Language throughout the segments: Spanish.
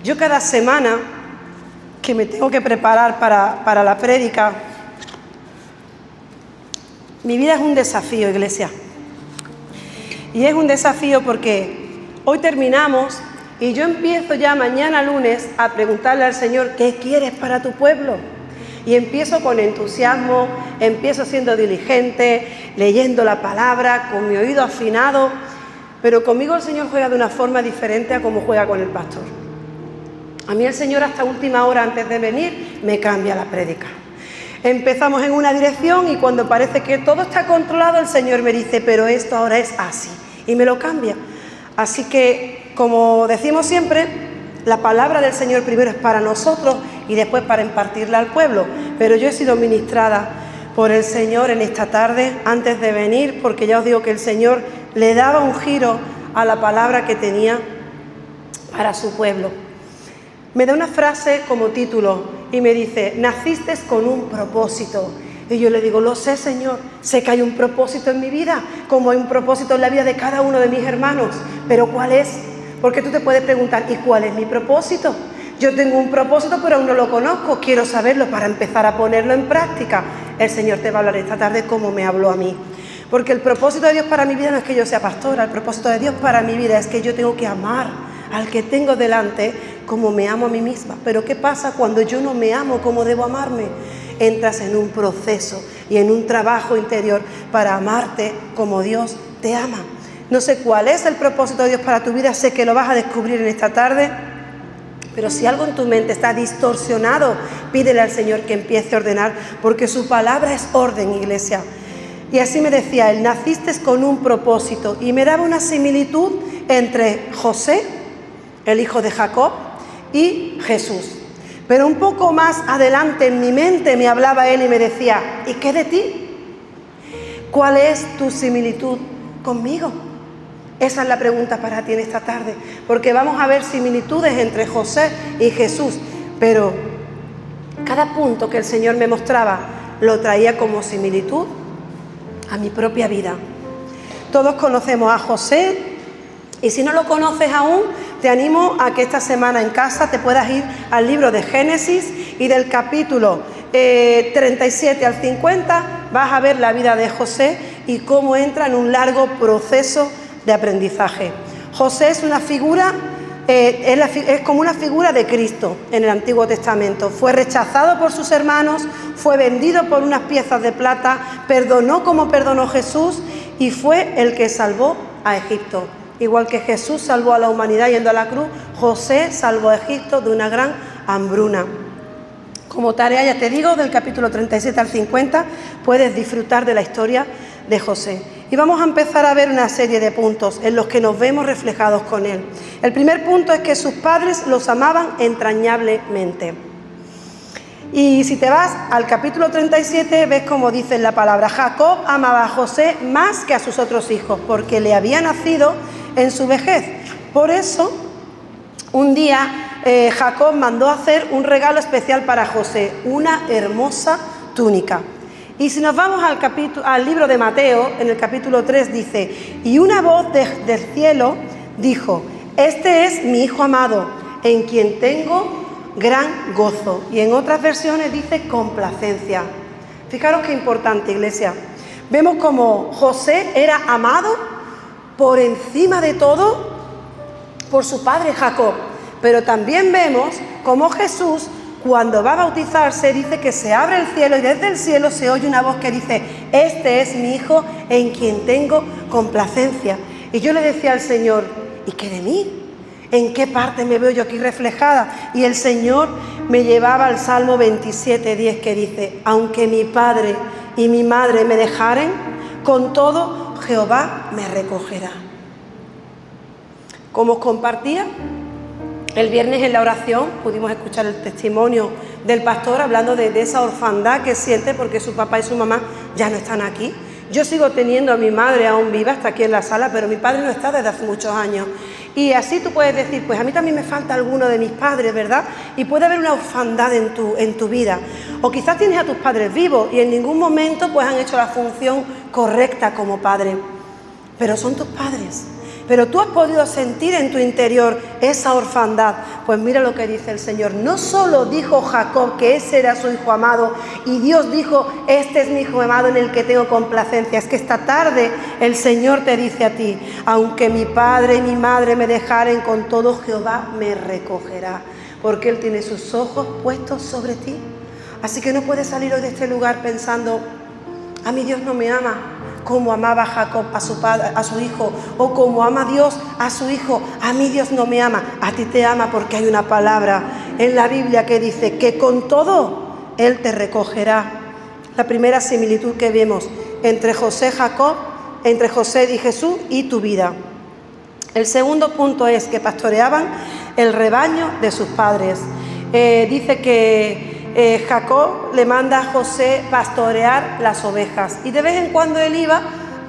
Yo cada semana que me tengo que preparar para la prédica, mi vida es un desafío, iglesia. Y es un desafío porque hoy terminamos y yo empiezo ya mañana lunes a preguntarle al Señor, ¿qué quieres para tu pueblo? Y empiezo con entusiasmo, empiezo siendo diligente, leyendo la palabra, con mi oído afinado, pero conmigo el Señor juega de una forma diferente a como juega con el pastor. A mí el Señor hasta última hora antes de venir me cambia la prédica. Empezamos en una dirección y cuando parece que todo está controlado, el Señor me dice, pero esto ahora es así, y me lo cambia. Así que, como decimos siempre, la palabra del Señor primero es para nosotros y después para impartirla al pueblo. Pero yo he sido ministrada por el Señor en esta tarde, antes de venir, porque ya os digo que el Señor le daba un giro a la palabra que tenía para su pueblo. Me da una frase como título y me dice, naciste con un propósito. Y yo le digo, lo sé, Señor, sé que hay un propósito en mi vida, como hay un propósito en la vida de cada uno de mis hermanos, pero ¿cuál es? Porque tú te puedes preguntar, ¿y cuál es mi propósito? Yo tengo un propósito, pero aún no lo conozco, quiero saberlo para empezar a ponerlo en práctica. El Señor te va a hablar esta tarde como me habló a mí. Porque el propósito de Dios para mi vida no es que yo sea pastora, el propósito de Dios para mi vida es que yo tengo que amar al que tengo delante como me amo a mí misma. Pero ¿qué pasa cuando yo no me amo como debo amarme? Entras en un proceso y en un trabajo interior para amarte como Dios te ama. No sé cuál es el propósito de Dios para tu vida, sé que lo vas a descubrir en esta tarde, pero si algo en tu mente está distorsionado, pídele al Señor que empiece a ordenar, porque su palabra es orden, iglesia. Y así me decía él, naciste con un propósito, y me daba una similitud entre José, el hijo de Jacob, y Jesús. Pero un poco más adelante en mi mente me hablaba él y me decía, ¿y qué de ti? ¿Cuál es tu similitud conmigo? Esa es la pregunta para ti en esta tarde, porque vamos a ver similitudes entre José y Jesús, pero cada punto que el Señor me mostraba lo traía como similitud a mi propia vida. Todos conocemos a José y si no lo conoces aún, te animo a que esta semana en casa te puedas ir al libro de Génesis y del capítulo 37 al 50 vas a ver la vida de José y cómo entra en un largo proceso de aprendizaje. José es una figura, es como una figura de Cristo en el Antiguo Testamento. Fue rechazado por sus hermanos, fue vendido por unas piezas de plata, perdonó como perdonó Jesús y fue el que salvó a Egipto. Igual que Jesús salvó a la humanidad yendo a la cruz, José salvó a Egipto de una gran hambruna. Como tarea, ya te digo, del capítulo 37 al 50, puedes disfrutar de la historia de José. Y vamos a empezar a ver una serie de puntos en los que nos vemos reflejados con él. El primer punto es que sus padres los amaban entrañablemente. Y si te vas al capítulo 37, ves cómo dice la palabra, Jacob amaba a José más que a sus otros hijos, porque le había nacido en su vejez. Por eso, un día Jacob mandó hacer un regalo especial para José, una hermosa túnica. Y si nos vamos al libro de Mateo, en el capítulo 3 dice, y una voz del cielo dijo, este es mi hijo amado, en quien tengo gran gozo. Y en otras versiones dice complacencia. Fijaros qué importante, iglesia. Vemos como José era amado por encima de todo por su padre Jacob. Pero también vemos como Jesús, cuando va a bautizarse, dice que se abre el cielo y desde el cielo se oye una voz que dice, este es mi hijo en quien tengo complacencia. Y yo le decía al Señor, ¿y qué de mí? ¿En qué parte me veo yo aquí reflejada? Y el Señor me llevaba al Salmo 27:10 que dice, aunque mi padre y mi madre me dejaren, con todo Jehová me recogerá. Como os compartía, el viernes en la oración pudimos escuchar el testimonio del pastor hablando de esa orfandad que siente porque su papá y su mamá ya no están aquí. Yo sigo teniendo a mi madre aún viva, está aquí en la sala, pero mi padre no está desde hace muchos años. Y así tú puedes decir, pues a mí también me falta alguno de mis padres, ¿verdad? Y puede haber una orfandad en tu vida. O quizás tienes a tus padres vivos y en ningún momento pues han hecho la función correcta como padre. Pero son tus padres. pero tú has podido sentir en tu interior esa orfandad. Pues mira lo que dice el Señor. No solo dijo Jacob que ese era su hijo amado, y Dios dijo, este es mi hijo amado en el que tengo complacencia. Es que esta tarde el Señor te dice a ti, aunque mi padre y mi madre me dejaren, con todo Jehová me recogerá, porque Él tiene sus ojos puestos sobre ti. Así que no puedes salir hoy de este lugar pensando, a mí Dios no me ama como amaba Jacob a su padre, a su hijo, o como ama Dios a su hijo. A mí Dios no me ama, a ti te ama, porque hay una palabra en la Biblia que dice que con todo Él te recogerá. La primera similitud que vemos entre José y Jacob, entre José y Jesús y tu vida. El segundo punto es que pastoreaban el rebaño de sus padres. Dice que Jacob le manda a José pastorear las ovejas, y de vez en cuando él iba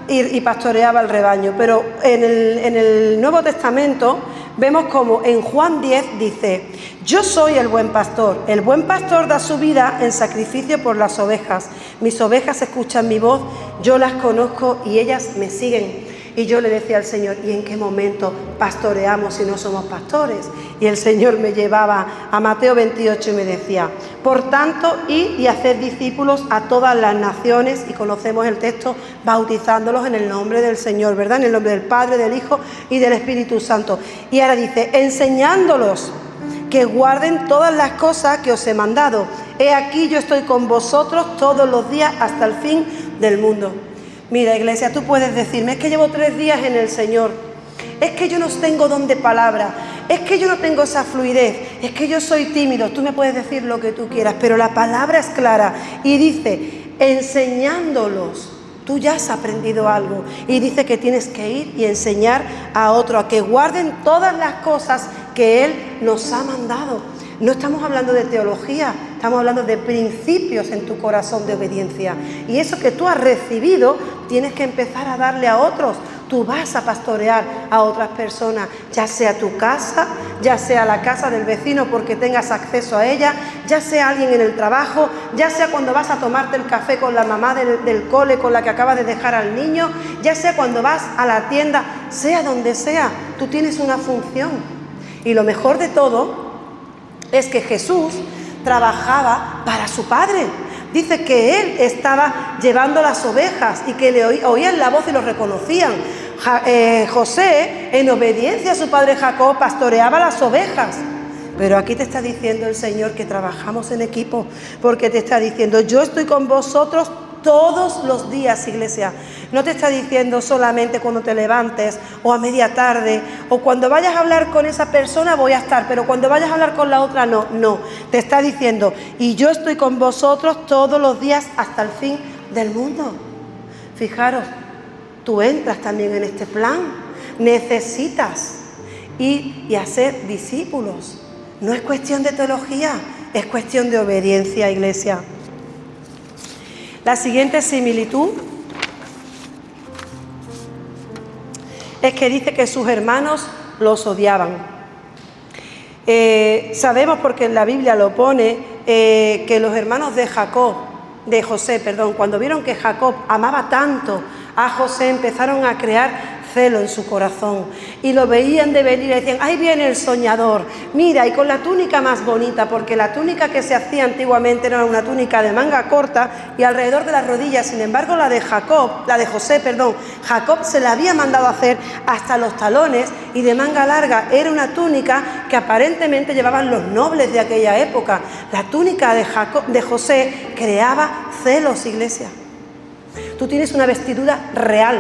y pastoreaba el rebaño. Pero en el Nuevo Testamento vemos como en Juan 10 dice, yo soy el buen pastor da su vida en sacrificio por las ovejas, mis ovejas escuchan mi voz, yo las conozco y ellas me siguen. Y yo le decía al Señor, ¿y en qué momento pastoreamos si no somos pastores? Y el Señor me llevaba a Mateo 28 y me decía, por tanto, id y haced discípulos a todas las naciones, y conocemos el texto, bautizándolos en el nombre del Señor, ¿verdad? En el nombre del Padre, del Hijo y del Espíritu Santo. Y ahora dice, enseñándolos que guarden todas las cosas que os he mandado. He aquí yo estoy con vosotros todos los días hasta el fin del mundo. Mira, iglesia, tú puedes decirme, es que llevo 3 días en el Señor, es que yo no tengo don de palabra, es que yo no tengo esa fluidez, es que yo soy tímido. Tú me puedes decir lo que tú quieras, pero la palabra es clara y dice, enseñándolos. Tú ya has aprendido algo, y dice que tienes que ir y enseñar a otro a que guarden todas las cosas que Él nos ha mandado. No estamos hablando de teología, estamos hablando de principios en tu corazón de obediencia. Y eso que tú has recibido, tienes que empezar a darle a otros. Tú vas a pastorear a otras personas, ya sea tu casa, ya sea la casa del vecino porque tengas acceso a ella, ya sea alguien en el trabajo, ya sea cuando vas a tomarte el café con la mamá del cole con la que acabas de dejar al niño, ya sea cuando vas a la tienda, sea donde sea, tú tienes una función. Y lo mejor de todo es que Jesús trabajaba para su Padre. Dice que Él estaba llevando las ovejas y que le oían la voz y lo reconocían. José, en obediencia a su padre Jacob, pastoreaba las ovejas. Pero aquí te está diciendo el Señor que trabajamos en equipo, porque te está diciendo, yo estoy con vosotros todos los días, iglesia. No te está diciendo solamente cuando te levantes o a media tarde o cuando vayas a hablar con esa persona voy a estar, pero cuando vayas a hablar con la otra no. Te está diciendo, y yo estoy con vosotros todos los días hasta el fin del mundo. Fijaros, tú entras también en este plan. Necesitas ir y hacer discípulos. No es cuestión de teología, es cuestión de obediencia, iglesia. La siguiente similitud es que dice que sus hermanos los odiaban. Sabemos, porque en la Biblia lo pone, que los hermanos de José, cuando vieron que Jacob amaba tanto a José, empezaron a crear celo en su corazón y lo veían de venir y decían, ahí viene el soñador, mira, y con la túnica más bonita, porque la túnica que se hacía antiguamente era una túnica de manga corta y alrededor de las rodillas. Sin embargo, la de José, Jacob se la había mandado a hacer hasta los talones y de manga larga. Era una túnica que aparentemente llevaban los nobles de aquella época. La túnica de José creaba celos, iglesia. Tú tienes una vestidura real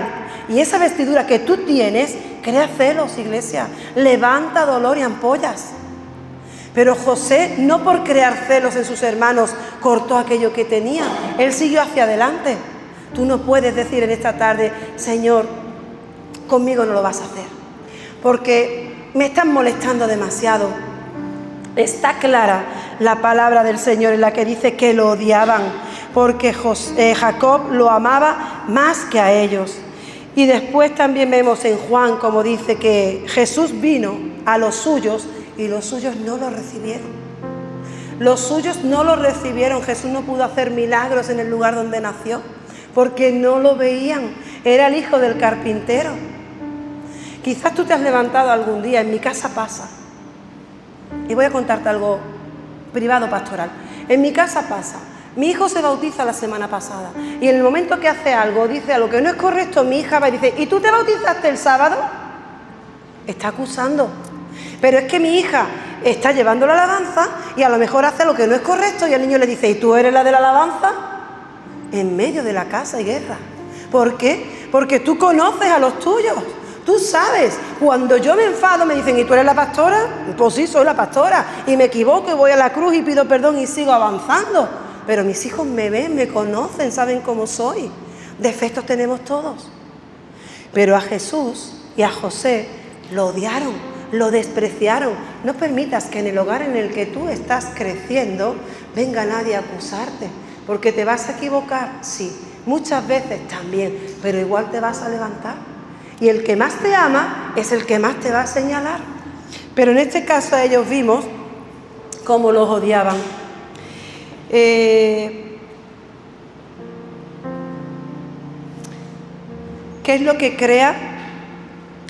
y esa vestidura que tú tienes crea celos, iglesia, levanta dolor y ampollas. Pero José, no por crear celos en sus hermanos, cortó aquello que tenía. Él siguió hacia adelante. Tú no puedes decir en esta tarde, Señor, conmigo no lo vas a hacer, porque me están molestando demasiado. Está clara la palabra del Señor en la que dice que lo odiaban, porque Jacob lo amaba más que a ellos. Y después también vemos en Juan como dice que Jesús vino a los suyos y los suyos no lo recibieron. Los suyos no lo recibieron. Jesús no pudo hacer milagros en el lugar donde nació porque no lo veían. Era el hijo del carpintero. Quizás tú te has levantado algún día, en mi casa pasa. Y voy a contarte algo privado pastoral. En mi casa pasa. Mi hijo se bautiza la semana pasada y en el momento que hace algo, dice algo que no es correcto, mi hija va y dice: ¿y tú te bautizaste el sábado? Está acusando. Pero es que mi hija está llevando la alabanza y a lo mejor hace lo que no es correcto y el niño le dice: ¿y tú eres la de la alabanza? En medio de la casa hay guerra. ¿Por qué? Porque tú conoces a los tuyos. Tú sabes, cuando yo me enfado me dicen: ¿y tú eres la pastora? Pues sí, soy la pastora. Y me equivoco y voy a la cruz y pido perdón y sigo avanzando. Pero mis hijos me ven, me conocen, saben cómo soy. Defectos tenemos todos. Pero a Jesús y a José lo odiaron, lo despreciaron. No permitas que en el hogar en el que tú estás creciendo venga nadie a acusarte. Porque te vas a equivocar, sí, muchas veces también, pero igual te vas a levantar. Y el que más te ama es el que más te va a señalar. Pero en este caso ellos vimos cómo los odiaban. ¿Qué es lo que crea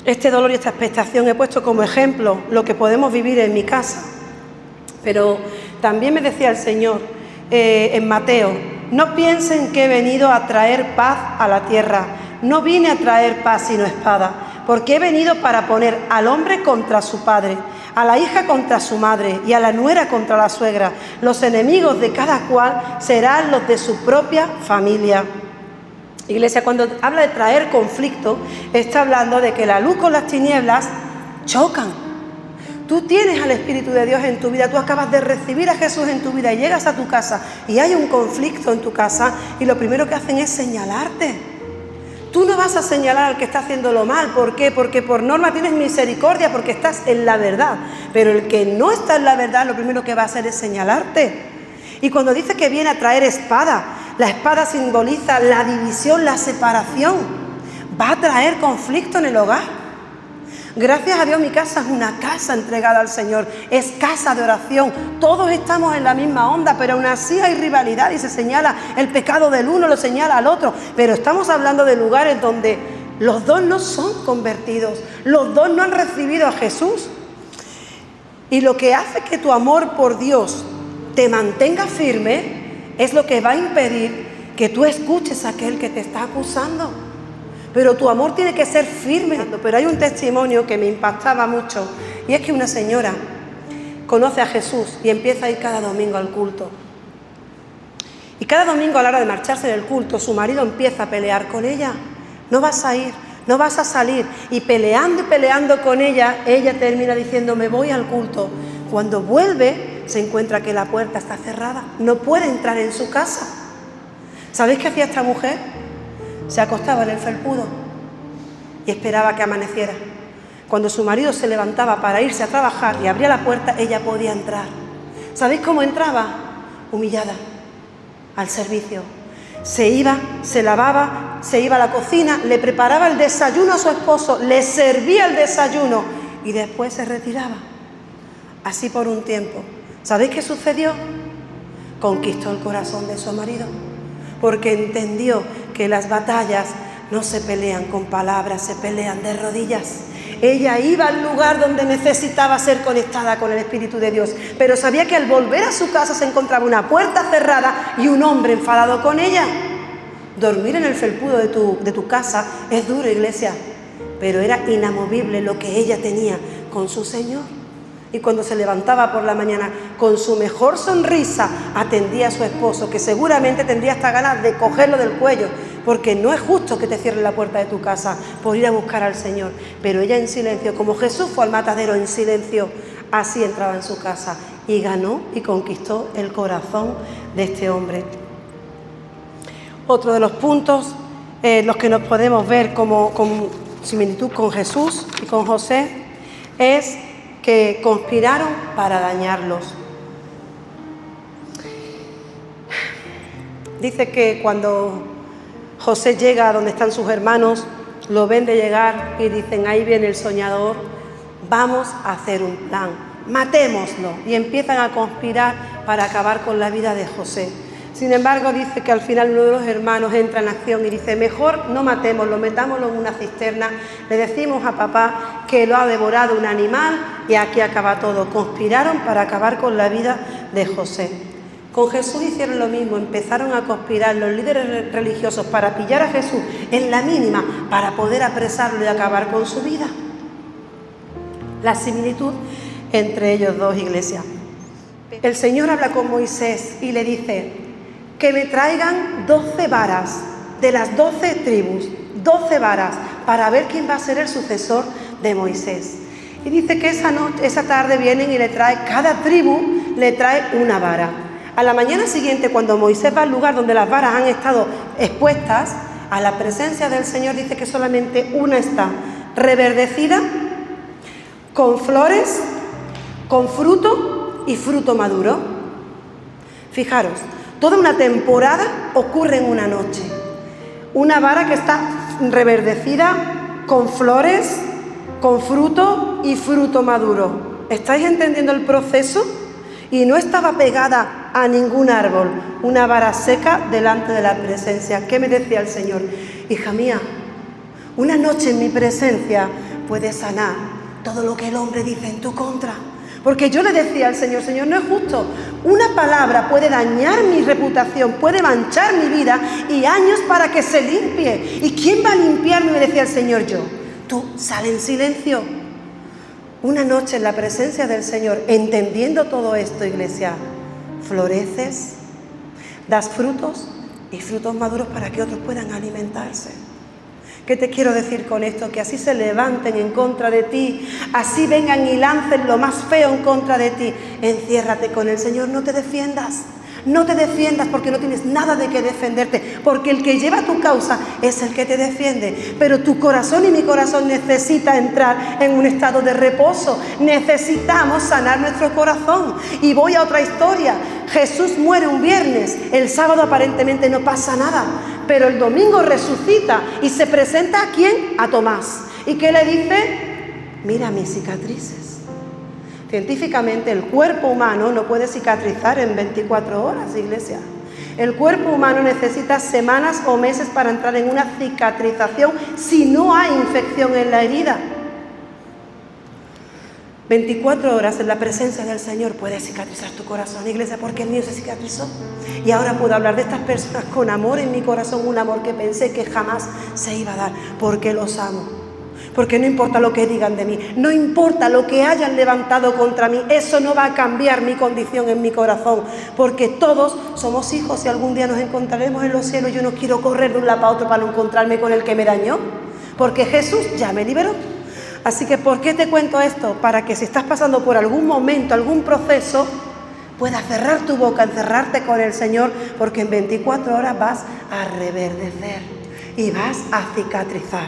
este dolor y esta expectación? He puesto como ejemplo lo que podemos vivir en mi casa. Pero también me decía el Señor en Mateo: no piensen que he venido a traer paz a la tierra. No vine a traer paz sino espada, porque he venido para poner al hombre contra su padre, a la hija contra su madre y a la nuera contra la suegra. Los enemigos de cada cual serán los de su propia familia. Iglesia, cuando habla de traer conflicto, está hablando de que la luz con las tinieblas chocan. Tú tienes al Espíritu de Dios en tu vida, tú acabas de recibir a Jesús en tu vida y llegas a tu casa y hay un conflicto en tu casa y lo primero que hacen es señalarte. Tú no vas a señalar al que está haciéndolo mal. ¿Por qué? Porque por norma tienes misericordia, porque estás en la verdad. Pero el que no está en la verdad, lo primero que va a hacer es señalarte. Y cuando dice que viene a traer espada, la espada simboliza la división, la separación. Va a traer conflicto en el hogar. Gracias a Dios mi casa es una casa entregada al Señor, es casa de oración, todos estamos en la misma onda, pero aún así hay rivalidad y se señala el pecado del uno, lo señala al otro, pero estamos hablando de lugares donde los dos no son convertidos, los dos no han recibido a Jesús. Y lo que hace que tu amor por Dios te mantenga firme es lo que va a impedir que tú escuches a aquel que te está acusando. Pero tu amor tiene que ser firme. Pero hay un testimonio que me impactaba mucho y es que una señora conoce a Jesús y empieza a ir cada domingo al culto. Y cada domingo a la hora de marcharse del culto, su marido empieza a pelear con ella. No vas a ir, no vas a salir. Y peleando con ella, ella termina diciendo: me voy al culto. Cuando vuelve, se encuentra que la puerta está cerrada. No puede entrar en su casa. ¿Sabéis qué hacía esta mujer? Se acostaba en el felpudo y esperaba que amaneciera. Cuando su marido se levantaba para irse a trabajar y abría la puerta, ella podía entrar. ¿Sabéis cómo entraba? Humillada, al servicio. Se iba, se lavaba, se iba a la cocina, le preparaba el desayuno a su esposo, le servía el desayuno y después se retiraba. Así por un tiempo. ¿Sabéis qué sucedió? Conquistó el corazón de su marido, porque entendió que las batallas no se pelean con palabras, se pelean de rodillas. Ella iba al lugar donde necesitaba ser conectada con el Espíritu de Dios, pero sabía que al volver a su casa se encontraba una puerta cerrada y un hombre enfadado con ella. Dormir en el felpudo de tu casa es duro, iglesia, pero era inamovible lo que ella tenía con su Señor. Y cuando se levantaba por la mañana, con su mejor sonrisa, atendía a su esposo, que seguramente tendría hasta ganas de cogerlo del cuello, porque no es justo que te cierren la puerta de tu casa por ir a buscar al Señor. Pero ella en silencio, como Jesús fue al matadero en silencio, así entraba en su casa y ganó y conquistó el corazón de este hombre. Otro de los puntos, los que nos podemos ver como similitud con Jesús y con José, es que conspiraron para dañarlos. Dice que cuando José llega a donde están sus hermanos, lo ven de llegar y dicen: ahí viene el soñador, vamos a hacer un plan, matémoslo. Y empiezan a conspirar para acabar con la vida de José. Sin embargo, dice que al final uno de los hermanos entra en acción y dice, mejor no matémoslo, metámoslo en una cisterna, le decimos a papá que lo ha devorado un animal y aquí acaba todo. Conspiraron para acabar con la vida de José. Con Jesús hicieron lo mismo, empezaron a conspirar los líderes religiosos para pillar a Jesús en la mínima, para poder apresarlo y acabar con su vida. La similitud entre ellos dos, iglesia. El Señor habla con Moisés y le dice que me traigan 12 varas de las 12 tribus, 12 varas, para ver quién va a ser el sucesor de Moisés. Y dice que esa tarde vienen y le trae, cada tribu le trae una vara. A la mañana siguiente, cuando Moisés va al lugar donde las varas han estado expuestas, a la presencia del Señor, dice que solamente una está reverdecida, con flores, con fruto y fruto maduro. Fijaros, toda una temporada ocurre en una noche. Una vara que está reverdecida, con flores, con fruto y fruto maduro. ¿Estáis entendiendo el proceso? Y no estaba pegada a ningún árbol, una vara seca delante de la presencia. ¿Qué me decía el Señor? Hija mía, una noche en mi presencia puede sanar todo lo que el hombre dice en tu contra. Porque yo le decía al Señor, Señor, no es justo. Una palabra puede dañar mi reputación, puede manchar mi vida y años para que se limpie. ¿Y quién va a limpiarme? Me decía el Señor, yo. Tú sal en silencio. Una noche en la presencia del Señor, entendiendo todo esto, iglesia, floreces, das frutos y frutos maduros para que otros puedan alimentarse. ¿Qué te quiero decir con esto? Que así se levanten en contra de ti, así vengan y lancen lo más feo en contra de ti. Enciérrate con el Señor, no te defiendas. No te defiendas porque no tienes nada de qué defenderte, porque el que lleva tu causa es el que te defiende. Pero tu corazón y mi corazón necesita entrar en un estado de reposo. Necesitamos sanar nuestro corazón. Y voy a otra historia. Jesús muere un viernes, el sábado aparentemente no pasa nada, pero el domingo resucita y se presenta ¿a quién? A Tomás. ¿Y qué le dice? Mira mis cicatrices. Científicamente el cuerpo humano no puede cicatrizar en 24 horas, iglesia. El cuerpo humano necesita semanas o meses para entrar en una cicatrización si no hay infección en la herida. 24 horas en la presencia del Señor puede cicatrizar tu corazón, iglesia, porque el mío se cicatrizó. Y ahora puedo hablar de estas personas con amor en mi corazón, un amor que pensé que jamás se iba a dar, porque los amo. Porque no importa lo que digan de mí, no importa lo que hayan levantado contra mí, eso no va a cambiar mi condición en mi corazón, porque todos somos hijos y algún día nos encontraremos en los cielos. Yo no quiero correr de un lado para otro para no encontrarme con el que me dañó, porque Jesús ya me liberó. Así que, ¿por qué te cuento esto? Para que si estás pasando por algún momento, algún proceso, puedas cerrar tu boca, encerrarte con el Señor, porque en 24 horas vas a reverdecer y vas a cicatrizar.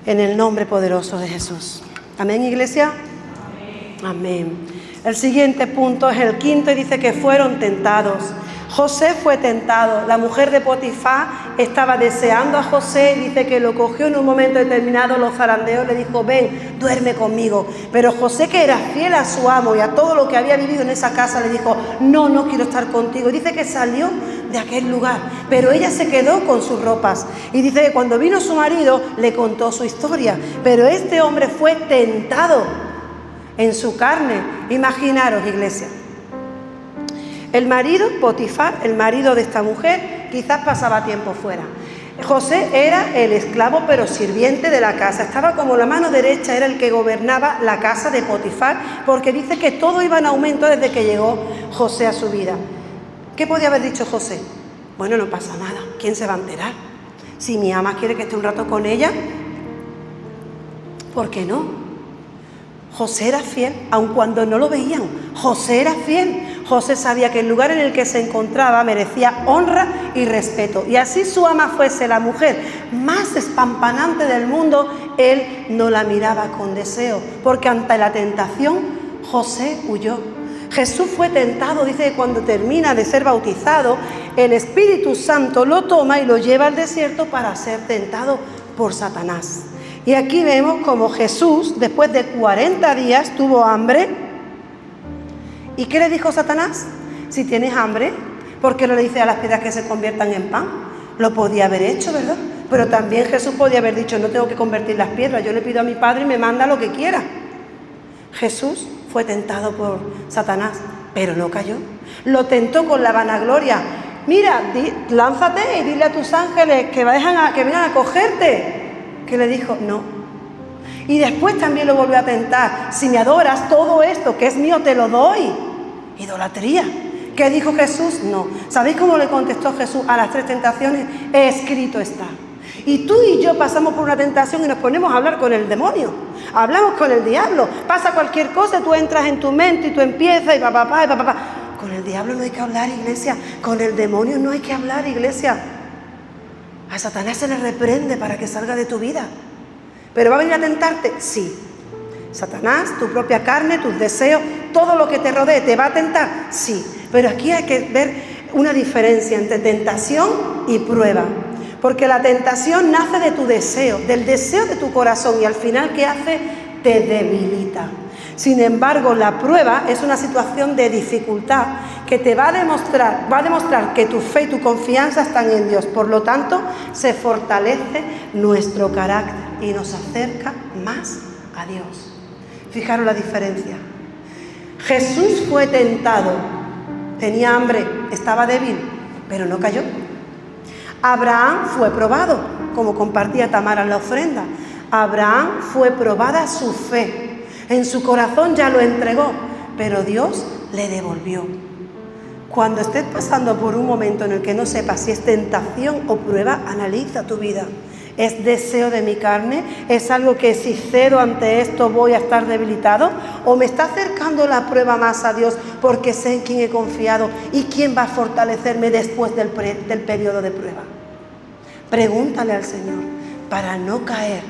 En el nombre poderoso de Jesús. ¿Amén, iglesia? Amén. El siguiente punto es el quinto y dice que fueron tentados. José fue tentado. La mujer de Potifar estaba deseando a José y dice que lo cogió en un momento determinado, lo zarandeó, le dijo, ven, duerme conmigo. Pero José, que era fiel a su amo y a todo lo que había vivido en esa casa, le dijo, no quiero estar contigo. Y dice que salió de aquel lugar, pero ella se quedó con sus ropas. Y dice que cuando vino su marido, le contó su historia. Pero este hombre fue tentado en su carne. Imaginaros, iglesia. El marido, Potifar, el marido de esta mujer, quizás pasaba tiempo fuera. José era el esclavo pero sirviente de la casa, estaba como la mano derecha, era el que gobernaba la casa de Potifar, porque dice que todo iba en aumento desde que llegó José a su vida. ¿Qué podía haber dicho José? Bueno, no pasa nada, ¿quién se va a enterar? Si mi ama quiere que esté un rato con ella, ¿por qué no? José era fiel, aun cuando no lo veían. José era fiel. José sabía que el lugar en el que se encontraba merecía honra y respeto. Y así su ama fuese la mujer más espampanante del mundo, él no la miraba con deseo, porque ante la tentación José huyó. Jesús fue tentado, dice que cuando termina de ser bautizado, el Espíritu Santo lo toma y lo lleva al desierto para ser tentado por Satanás. Y aquí vemos como Jesús, después de 40 días, tuvo hambre. ¿Y qué le dijo Satanás? Si tienes hambre, ¿Por qué no le dice a las piedras que se conviertan en pan? Lo podía haber hecho, ¿verdad? Pero también Jesús podía haber dicho, no tengo que convertir las piedras, yo le pido a mi Padre y me manda lo que quiera. Jesús fue tentado por Satanás, pero no cayó. Lo tentó con la vanagloria. Mira, lánzate y dile a tus ángeles que vengan a cogerte. Que le dijo, no. Y después también lo volvió a tentar. Si me adoras, todo esto que es mío te lo doy. Idolatría. ¿Qué dijo Jesús? No. ¿Sabéis cómo le contestó Jesús a las 3 tentaciones? Escrito está. Y tú y yo pasamos por una tentación y nos ponemos a hablar con el demonio. Hablamos con el diablo. Pasa cualquier cosa, tú entras en tu mente y tú empiezas y papá. Con el diablo no hay que hablar, iglesia. Con el demonio no hay que hablar, iglesia. A Satanás se le reprende para que salga de tu vida. ¿Pero va a venir a tentarte? Sí. Satanás, tu propia carne, tus deseos, todo lo que te rodee, ¿te va a tentar? Sí. Pero aquí hay que ver una diferencia entre tentación y prueba. Porque la tentación nace de tu deseo, del deseo de tu corazón, y al final, ¿qué hace? Te debilita. Sin embargo, la prueba es una situación de dificultad que te va a demostrar que tu fe y tu confianza están en Dios. Por lo tanto, se fortalece nuestro carácter y nos acerca más a Dios. Fijaros la diferencia. Jesús fue tentado, tenía hambre, estaba débil, pero no cayó. Abraham fue probado, como compartía Tamara en la ofrenda. Abraham fue probada su fe. En su corazón ya lo entregó, pero Dios le devolvió. Cuando estés pasando por un momento en el que no sepas si es tentación o prueba, analiza tu vida. ¿Es deseo de mi carne? ¿Es algo que si cedo ante esto voy a estar debilitado? ¿O me está acercando la prueba más a Dios porque sé en quién he confiado y quién va a fortalecerme después del periodo de prueba? Pregúntale al Señor para no caer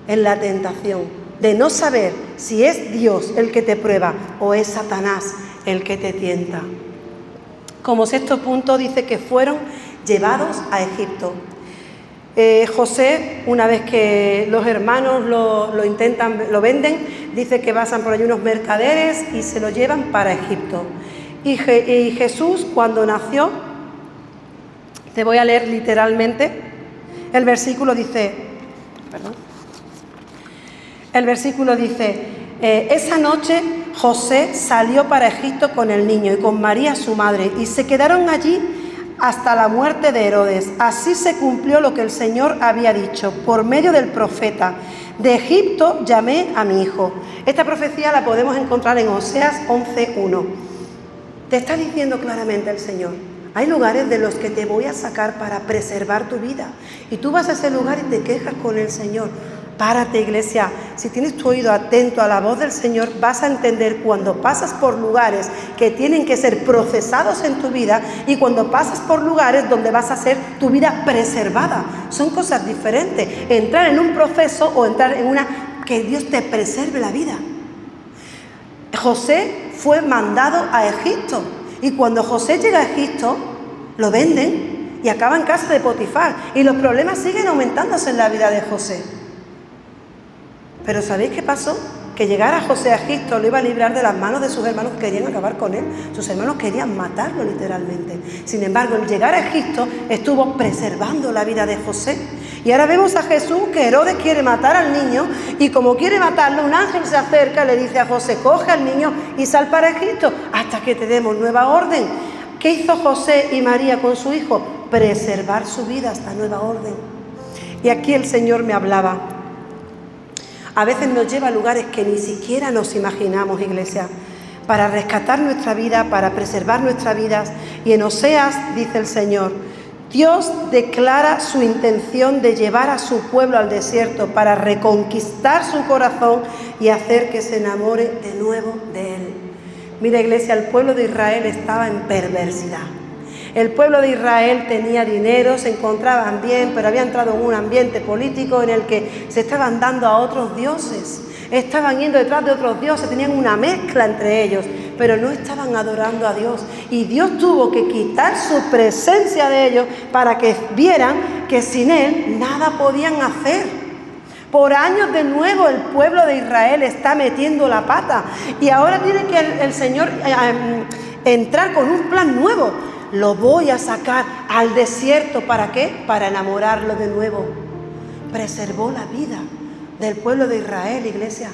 en la tentación de no saber si es Dios el que te prueba o es Satanás el que te tienta. Como sexto punto dice que fueron llevados a Egipto. José, una vez que los hermanos lo venden, dice que pasan por allí unos mercaderes y se lo llevan para Egipto. Y Jesús, cuando nació, te voy a leer literalmente, el versículo dice, esa noche José salió para Egipto con el niño y con María su madre y se quedaron allí hasta la muerte de Herodes. Así se cumplió lo que el Señor había dicho por medio del profeta: de Egipto llamé a mi hijo. Esta profecía la podemos encontrar en Oseas 11:1. Te está diciendo claramente el Señor: hay lugares de los que te voy a sacar para preservar tu vida. Y tú vas a ese lugar y te quejas con el Señor. Párate, iglesia. Si tienes tu oído atento a la voz del Señor, vas a entender cuando pasas por lugares que tienen que ser procesados en tu vida y cuando pasas por lugares donde vas a ser tu vida preservada. Son cosas diferentes. Entrar en un proceso o entrar en una que Dios te preserve la vida. José fue mandado a Egipto. Y cuando José llega a Egipto, lo venden y acaba en casa de Potifar. Y los problemas siguen aumentándose en la vida de José. Pero ¿sabéis qué pasó? Que llegar a José a Egipto lo iba a librar de las manos de sus hermanos que querían acabar con él. Sus hermanos querían matarlo literalmente. Sin embargo, el llegar a Egipto estuvo preservando la vida de José. Y ahora vemos a Jesús que Herodes quiere matar al niño y como quiere matarlo, un ángel se acerca y le dice a José: coge al niño y sal para Egipto hasta que te demos nueva orden. ¿Qué hizo José y María con su hijo? Preservar su vida hasta nueva orden. Y aquí el Señor me hablaba. A veces nos lleva a lugares que ni siquiera nos imaginamos, iglesia, para rescatar nuestra vida, para preservar nuestras vidas. Y en Oseas dice el Señor: Dios declara su intención de llevar a su pueblo al desierto para reconquistar su corazón y hacer que se enamore de nuevo de Él. Mira, iglesia, el pueblo de Israel estaba en perversidad. El pueblo de Israel tenía dinero, se encontraban bien, pero había entrado en un ambiente político en el que se estaban dando a otros dioses. Estaban yendo detrás de otros dioses, tenían una mezcla entre ellos, pero no estaban adorando a Dios. Y Dios tuvo que quitar su presencia de ellos para que vieran que sin Él nada podían hacer. Por años de nuevo el pueblo de Israel está metiendo la pata y ahora tiene que el Señor entrar con un plan nuevo. lo voy a sacar al desierto. ¿Para qué? Para enamorarlo de nuevo. Preservó la vida del pueblo de Israel, iglesia.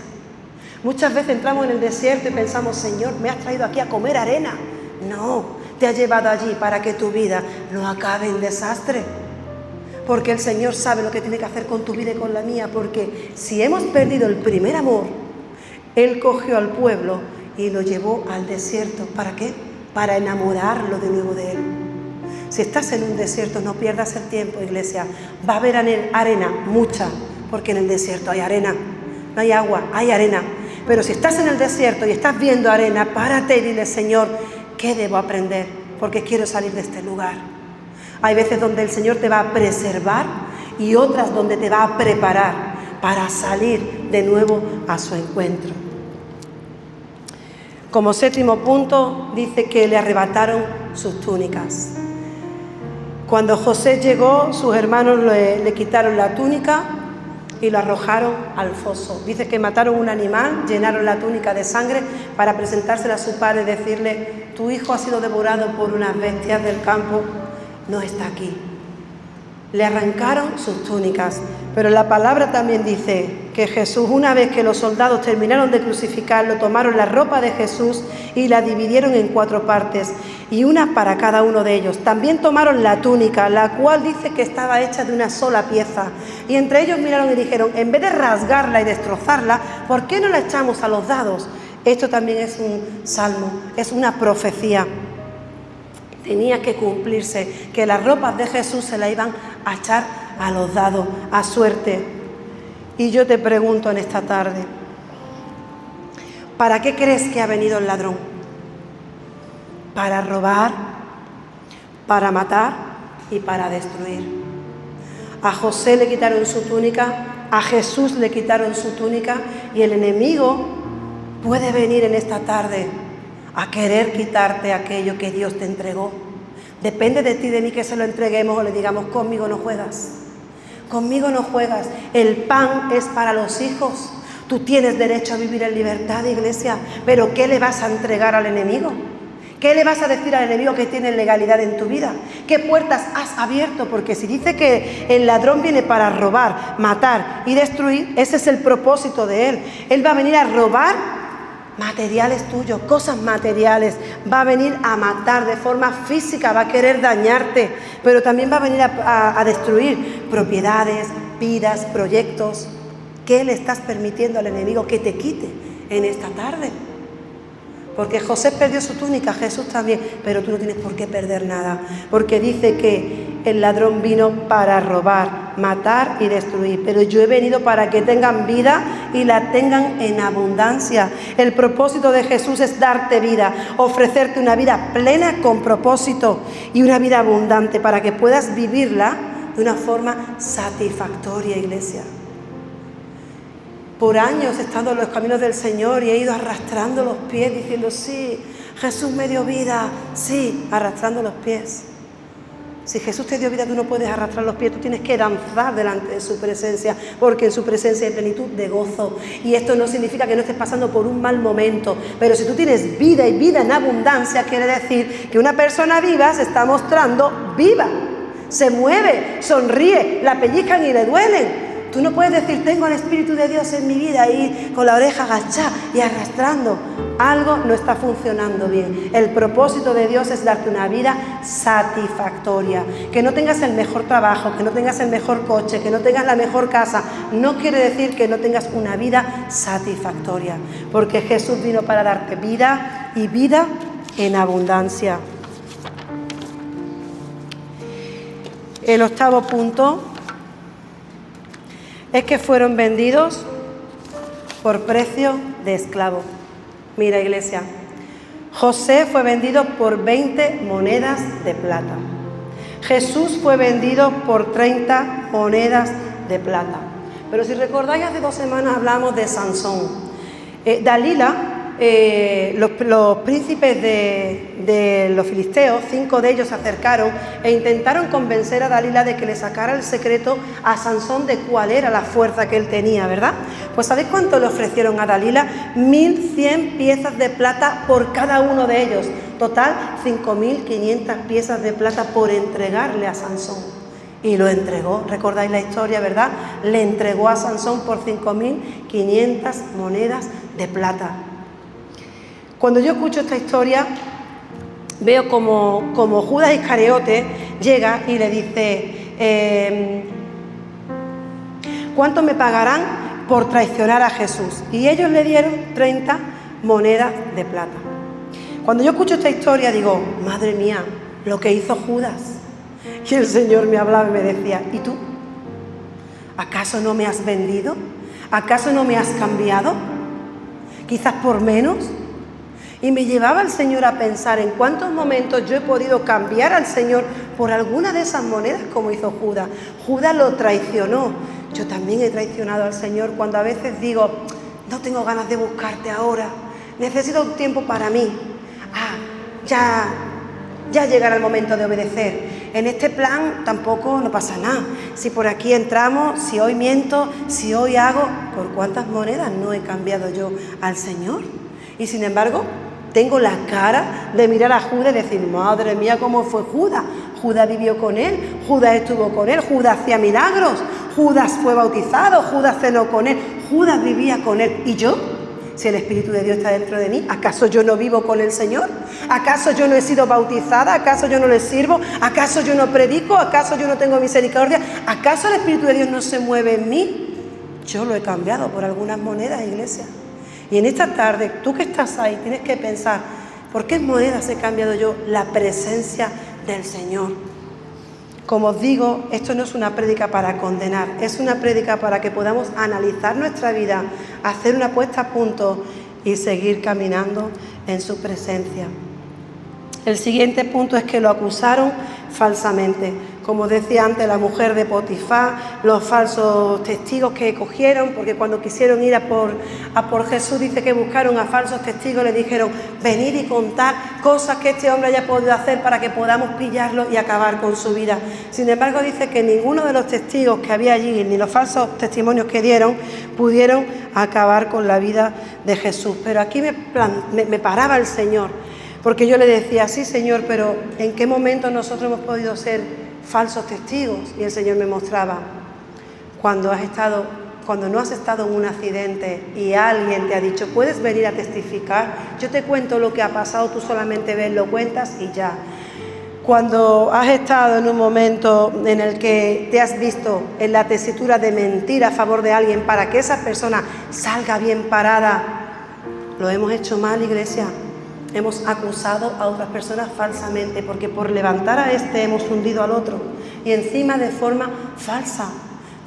Muchas veces entramos en el desierto y pensamos, Señor, me has traído aquí a comer arena. No, te ha llevado allí para que tu vida no acabe en desastre. Porque el Señor sabe lo que tiene que hacer con tu vida y con la mía. Porque si hemos perdido el primer amor, Él cogió al pueblo y lo llevó al desierto. ¿Para qué? Para enamorarlo de nuevo de Él. Si estás en un desierto, no pierdas el tiempo, iglesia. Va a haber arena, mucha, porque en el desierto hay arena. No hay agua, hay arena. Pero si estás en el desierto y estás viendo arena, párate y dile, Señor, ¿qué debo aprender? Porque quiero salir de este lugar. Hay veces donde el Señor te va a preservar y otras donde te va a preparar para salir de nuevo a su encuentro. Como séptimo punto, dice que le arrebataron sus túnicas. Cuando José llegó, sus hermanos le quitaron la túnica y lo arrojaron al foso. Dice que mataron un animal, llenaron la túnica de sangre para presentársela a su padre y decirle, tu hijo ha sido devorado por unas bestias del campo, no está aquí. Le arrancaron sus túnicas, pero la palabra también dice que Jesús, una vez que los soldados terminaron de crucificarlo, tomaron la ropa de Jesús y la dividieron en 4 partes, y una para cada uno de ellos. También tomaron la túnica, la cual dice que estaba hecha de una sola pieza, y entre ellos miraron y dijeron, en vez de rasgarla y destrozarla, ¿por qué no la echamos a los dados? Esto también es un salmo, es una profecía. Tenía que cumplirse, que las ropas de Jesús se la iban a echar a los dados, a suerte. Y yo te pregunto en esta tarde, ¿para qué crees que ha venido el ladrón? Para robar, para matar y para destruir. A José le quitaron su túnica, a Jesús le quitaron su túnica, y el enemigo puede venir en esta tarde a querer quitarte aquello que Dios te entregó. Depende de ti, de mí, que se lo entreguemos o le digamos, conmigo no juegas. Conmigo no juegas. El pan es para los hijos. Tú tienes derecho a vivir en libertad, iglesia, pero ¿qué le vas a entregar al enemigo? ¿Qué le vas a decir al enemigo que tiene legalidad en tu vida? ¿Qué puertas has abierto? Porque si dice que el ladrón viene para robar, matar y destruir, ese es el propósito de él. Él va a venir a robar materiales tuyos, cosas materiales, va a venir a matar de forma física, va a querer dañarte, pero también va a venir a destruir propiedades, vidas, proyectos. ¿Qué le estás permitiendo al enemigo que te quite en esta tarde? Porque José perdió su túnica, Jesús también, pero tú no tienes por qué perder nada, porque dice que el ladrón vino para robar, matar y destruir, pero yo he venido para que tengan vida y la tengan en abundancia. El propósito de Jesús es darte vida, ofrecerte una vida plena con propósito y una vida abundante para que puedas vivirla de una forma satisfactoria, iglesia. Por años he estado en los caminos del Señor y he ido arrastrando los pies diciendo, sí, Jesús me dio vida, sí, arrastrando los pies. Si Jesús te dio vida, tú no puedes arrastrar los pies, tú tienes que danzar delante de su presencia, porque en su presencia hay plenitud de gozo. Y esto no significa que no estés pasando por un mal momento, pero si tú tienes vida y vida en abundancia, quiere decir que una persona viva se está mostrando viva, se mueve, sonríe, la pellizcan y le duelen. Tú no puedes decir, tengo al Espíritu de Dios en mi vida y con la oreja agachada y arrastrando. Algo no está funcionando bien. El propósito de Dios es darte una vida satisfactoria. Que no tengas el mejor trabajo, que no tengas el mejor coche, que no tengas la mejor casa. No quiere decir que no tengas una vida satisfactoria. Porque Jesús vino para darte vida y vida en abundancia. El 8º punto es que fueron vendidos por precio de esclavo. Mira, iglesia, José fue vendido por 20 monedas de plata. Jesús fue vendido por 30 monedas de plata. Pero si recordáis, hace 2 semanas hablamos de Sansón. Dalila, los príncipes de los filisteos, 5 de ellos se acercaron e intentaron convencer a Dalila de que le sacara el secreto a Sansón de cuál era la fuerza que él tenía, ¿verdad? Pues ¿sabéis cuánto le ofrecieron a Dalila? 1100 piezas de plata por cada uno de ellos. Total, 5.500 piezas de plata por entregarle a Sansón. Y lo entregó, recordáis la historia, ¿verdad? Le entregó a Sansón por 5.500 monedas de plata. Cuando yo escucho esta historia, veo como Judas Iscariote llega y le dice, ¿cuánto me pagarán por traicionar a Jesús? Y ellos le dieron 30 monedas de plata. Cuando yo escucho esta historia digo, madre mía, lo que hizo Judas. Y el Señor me hablaba y me decía, ¿y tú? ¿Acaso no me has vendido? ¿Acaso no me has cambiado? ¿Quizás por menos? Y me llevaba el Señor a pensar en cuántos momentos yo he podido cambiar al Señor por alguna de esas monedas como hizo Judas. Judas lo traicionó. Yo también he traicionado al Señor cuando a veces digo, no tengo ganas de buscarte ahora, necesito un tiempo para mí. Ya llegará el momento de obedecer. En este plan tampoco no pasa nada. Si por aquí entramos, si hoy miento, si hoy hago, ¿por cuántas monedas no he cambiado yo al Señor? Y sin embargo, tengo la cara de mirar a Judas y decir, madre mía, ¿cómo fue Judas? Judas vivió con él, Judas estuvo con él, Judas hacía milagros, Judas fue bautizado, Judas cenó con él, Judas vivía con él. ¿Y yo? Si el Espíritu de Dios está dentro de mí, ¿acaso yo no vivo con el Señor? ¿Acaso yo no he sido bautizada? ¿Acaso yo no le sirvo? ¿Acaso yo no predico? ¿Acaso yo no tengo misericordia? ¿Acaso el Espíritu de Dios no se mueve en mí? Yo lo he cambiado por algunas monedas, iglesia. Y en esta tarde, tú que estás ahí, tienes que pensar, ¿por qué monedas he cambiado yo la presencia del Señor? Como os digo, esto no es una prédica para condenar, es una prédica para que podamos analizar nuestra vida, hacer una puesta a punto y seguir caminando en su presencia. El siguiente punto es que lo acusaron falsamente. Como decía antes la mujer de Potifar, los falsos testigos que cogieron, porque cuando quisieron ir a por Jesús, dice que buscaron a falsos testigos, le dijeron, venid y contar cosas que este hombre haya podido hacer para que podamos pillarlo y acabar con su vida. Sin embargo, dice que ninguno de los testigos que había allí, ni los falsos testimonios que dieron, pudieron acabar con la vida de Jesús. Pero aquí me paraba el Señor, porque yo le decía, sí Señor, pero ¿en qué momento nosotros hemos podido ser falsos testigos? Y el Señor me mostraba, cuando no has estado en un accidente y alguien te ha dicho, puedes venir a testificar, yo te cuento lo que ha pasado, tú solamente ves, lo cuentas y ya. Cuando has estado en un momento en el que te has visto en la tesitura de mentir a favor de alguien para que esa persona salga bien parada, lo hemos hecho mal, iglesia. Hemos acusado a otras personas falsamente, porque por levantar a este hemos hundido al otro, y encima de forma falsa.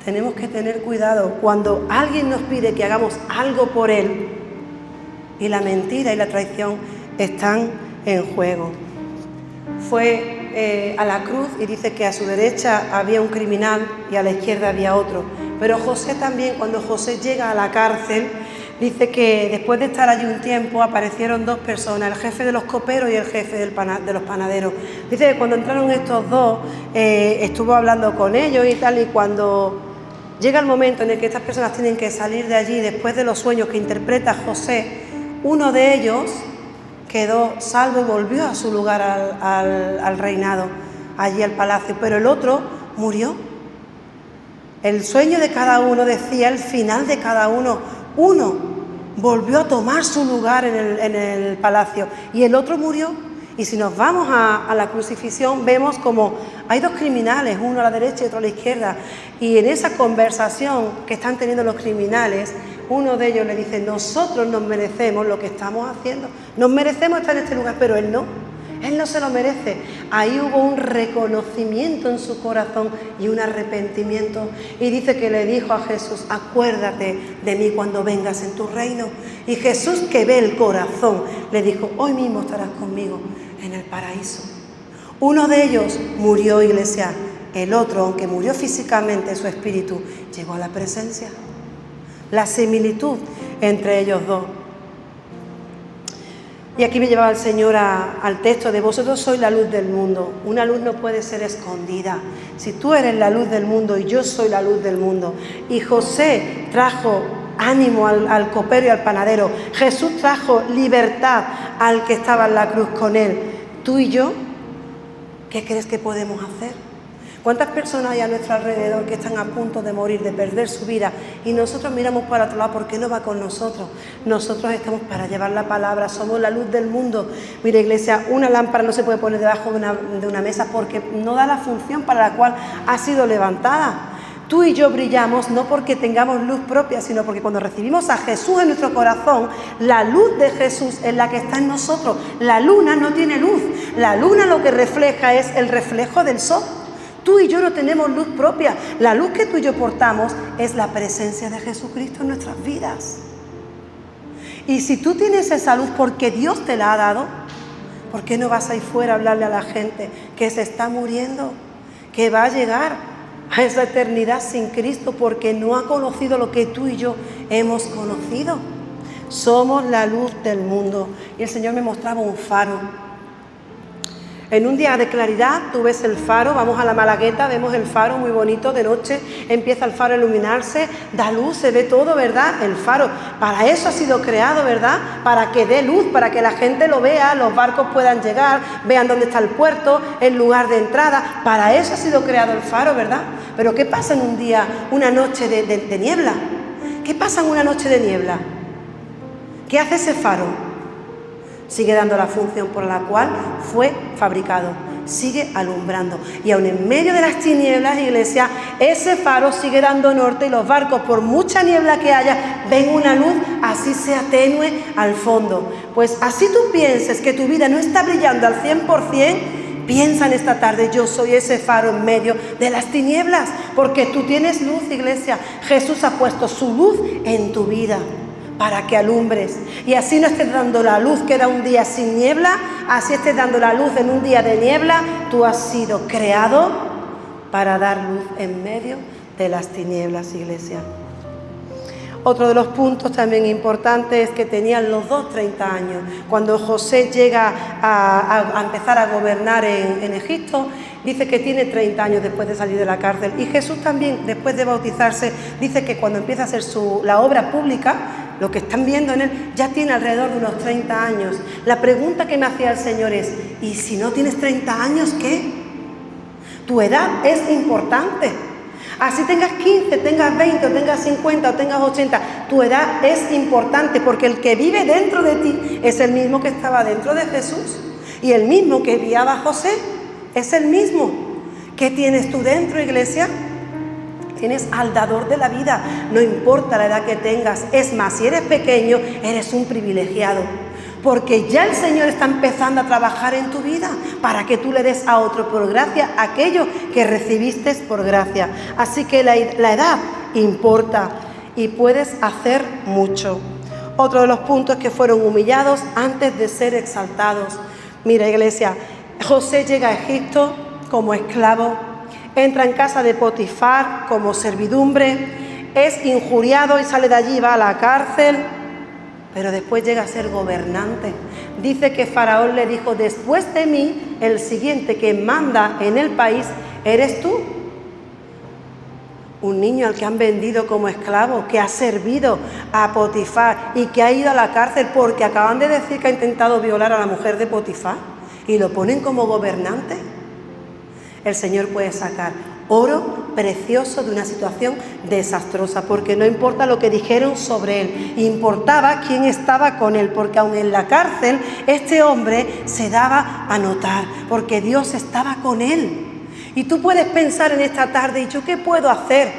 Tenemos que tener cuidado cuando alguien nos pide que hagamos algo por él y la mentira y la traición están en juego. Fue a la cruz y dice que a su derecha había un criminal y a la izquierda había otro. Pero José también, cuando José llega a la cárcel, dice que después de estar allí un tiempo aparecieron dos personas, el jefe de los coperos y el jefe de los panaderos. Dice que cuando entraron estos dos, estuvo hablando con ellos y tal, y cuando llega el momento en el que estas personas tienen que salir de allí, después de los sueños que interpreta José, uno de ellos quedó salvo y volvió a su lugar al reinado, allí al palacio, pero el otro murió. El sueño de cada uno decía el final de cada uno. Uno volvió a tomar su lugar en el palacio y el otro murió. Y si nos vamos a la crucifixión, vemos como hay dos criminales, uno a la derecha y otro a la izquierda. Y en esa conversación que están teniendo los criminales, uno de ellos le dice, nosotros nos merecemos lo que estamos haciendo, nos merecemos estar en este lugar, pero él no se lo merece. Ahí hubo un reconocimiento en su corazón y un arrepentimiento. Y dice que le dijo a Jesús, acuérdate de mí cuando vengas en tu reino. Y Jesús, que ve el corazón, le dijo, hoy mismo estarás conmigo en el paraíso. Uno de ellos murió, iglesia. El otro, aunque murió físicamente, su espíritu llegó a la presencia. La similitud entre ellos dos. Y aquí me llevaba el Señor al texto de vosotros sois la luz del mundo. Una luz no puede ser escondida. Si tú eres la luz del mundo y yo soy la luz del mundo, y José trajo ánimo al copero y al panadero. Jesús trajo libertad al que estaba en la cruz con él. Tú y yo, ¿qué crees que podemos hacer? ¿Cuántas personas hay a nuestro alrededor que están a punto de morir, de perder su vida? Y nosotros miramos para otro lado, ¿por qué no va con nosotros? Nosotros estamos para llevar la palabra, somos la luz del mundo. Mira, iglesia, una lámpara no se puede poner debajo de una mesa porque no da la función para la cual ha sido levantada. Tú y yo brillamos no porque tengamos luz propia, sino porque cuando recibimos a Jesús en nuestro corazón, la luz de Jesús es la que está en nosotros. La luna no tiene luz, la luna lo que refleja es el reflejo del sol. Tú y yo no tenemos luz propia. La luz que tú y yo portamos es la presencia de Jesucristo en nuestras vidas. Y si tú tienes esa luz porque Dios te la ha dado, ¿por qué no vas ahí fuera a hablarle a la gente que se está muriendo, que va a llegar a esa eternidad sin Cristo porque no ha conocido lo que tú y yo hemos conocido? Somos la luz del mundo. Y el Señor me mostraba un faro. En un día de claridad tú ves el faro, vamos a la Malagueta, vemos el faro muy bonito de noche, empieza el faro a iluminarse, da luz, se ve todo, ¿verdad? El faro, para eso ha sido creado, ¿verdad? Para que dé luz, para que la gente lo vea, los barcos puedan llegar, vean dónde está el puerto, el lugar de entrada, para eso ha sido creado el faro, ¿verdad? Pero ¿qué pasa en un día, una noche de niebla? ¿Qué pasa en una noche de niebla? ¿Qué hace ese faro? Sigue dando la función por la cual fue fabricado, sigue alumbrando. Y aun en medio de las tinieblas, iglesia, ese faro sigue dando norte y los barcos, por mucha niebla que haya, ven una luz, así se atenúe al fondo. Pues así tú pienses que tu vida no está brillando al 100%, piensa en esta tarde, yo soy ese faro en medio de las tinieblas, porque tú tienes luz, iglesia. Jesús ha puesto su luz en tu vida para que alumbres y así no estés dando la luz que da un día sin niebla, así estés dando la luz en un día de niebla. Tú has sido creado para dar luz en medio de las tinieblas, iglesia. Otro de los puntos también importantes es que tenían los dos 30 años. Cuando José llega a empezar a gobernar en Egipto, dice que tiene 30 años después de salir de la cárcel. Y Jesús también, después de bautizarse, dice que cuando empieza a hacer la obra pública, lo que están viendo en él, ya tiene alrededor de unos 30 años. La pregunta que me hacía el Señor es, ¿y si no tienes 30 años, qué? Tu edad es importante. Así tengas 15, tengas 20, o tengas 50, o tengas 80, tu edad es importante porque el que vive dentro de ti es el mismo que estaba dentro de Jesús. Y el mismo que guiaba a José es el mismo. ¿Qué tienes tú dentro, iglesia? Tienes al dador de la vida, no importa la edad que tengas. Es más, si eres pequeño, eres un privilegiado, porque ya el Señor está empezando a trabajar en tu vida para que tú le des a otro por gracia aquello que recibiste por gracia. Así que la edad importa y puedes hacer mucho. Otro de los puntos es que fueron humillados antes de ser exaltados. Mira, iglesia, José llega a Egipto como esclavo, entra en casa de Potifar como servidumbre, es injuriado y sale de allí, va a la cárcel, pero después llega a ser gobernante. Dice que Faraón le dijo, después de mí, el siguiente que manda en el país eres tú. Un niño al que han vendido como esclavo, que ha servido a Potifar y que ha ido a la cárcel porque acaban de decir que ha intentado violar a la mujer de Potifar y lo ponen como gobernante. El Señor puede sacar oro precioso de una situación desastrosa, porque no importa lo que dijeron sobre él, importaba quién estaba con él, porque aun en la cárcel este hombre se daba a notar, porque Dios estaba con él. Y tú puedes pensar en esta tarde, ¿y yo qué puedo hacer?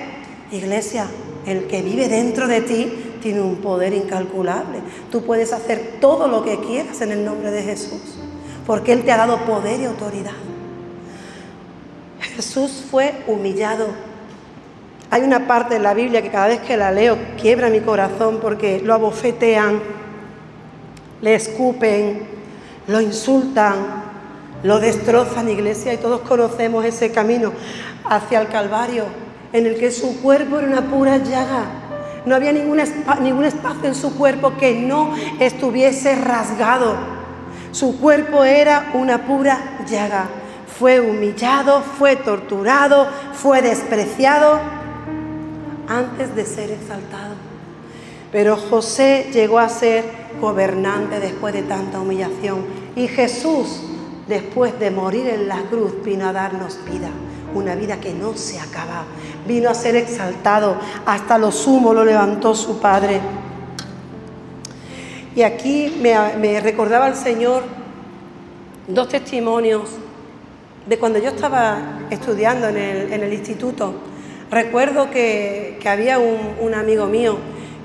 Iglesia, el que vive dentro de ti tiene un poder incalculable. Tú puedes hacer todo lo que quieras en el nombre de Jesús, porque Él te ha dado poder y autoridad. Jesús fue humillado. Hay una parte de la Biblia que cada vez que la leo quiebra mi corazón porque lo abofetean, le escupen, lo insultan, lo destrozan, iglesia, y todos conocemos ese camino hacia el Calvario, en el que su cuerpo era una pura llaga. No había ningún espacio en su cuerpo que no estuviese rasgado. Su cuerpo era una pura llaga. Fue humillado, fue torturado, fue despreciado antes de ser exaltado. Pero José llegó a ser gobernante después de tanta humillación. Y Jesús, después de morir en la cruz, vino a darnos vida. Una vida que no se acaba. Vino a ser exaltado. Hasta lo sumo lo levantó su Padre. Y aquí me recordaba el Señor 2 testimonios de cuando yo estaba estudiando en el instituto. Recuerdo que había un amigo mío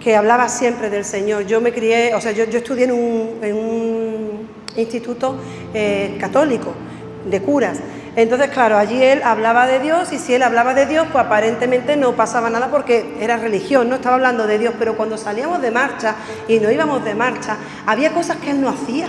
que hablaba siempre del Señor. Yo me crié, o sea, yo estudié en un instituto católico, de curas. Entonces, claro, allí él hablaba de Dios, y si él hablaba de Dios, pues aparentemente no pasaba nada porque era religión, no estaba hablando de Dios. Pero cuando salíamos de marcha y no íbamos de marcha, había cosas que él no hacía.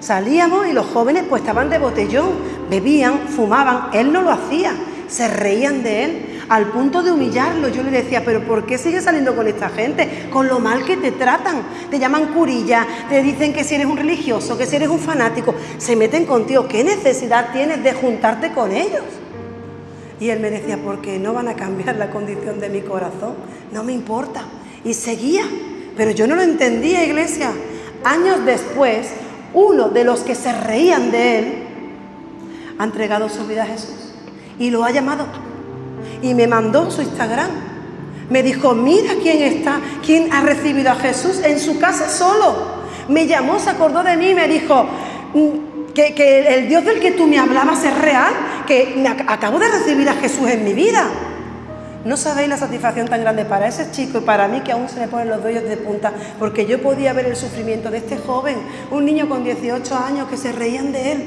Salíamos y los jóvenes pues estaban de botellón, bebían, fumaban, él no lo hacía, se reían de él, al punto de humillarlo. Yo le decía, pero ¿por qué sigues saliendo con esta gente? Con lo mal que te tratan, te llaman curilla, te dicen que si eres un religioso, que si eres un fanático, se meten contigo. ¿Qué necesidad tienes de juntarte con ellos? Y él me decía, porque no van a cambiar la condición de mi corazón, no me importa. Y seguía, pero yo no lo entendía, iglesia. Años después, uno de los que se reían de él ha entregado su vida a Jesús y lo ha llamado y me mandó su Instagram. Me dijo, mira quién está, quién ha recibido a Jesús en su casa solo. Me llamó, se acordó de mí y me dijo que el Dios del que tú me hablabas es real, que acabo de recibir a Jesús en mi vida. No sabéis la satisfacción tan grande para ese chico y para mí, que aún se me ponen los vellos de punta, porque yo podía ver el sufrimiento de este joven, un niño con 18 años que se reían de él.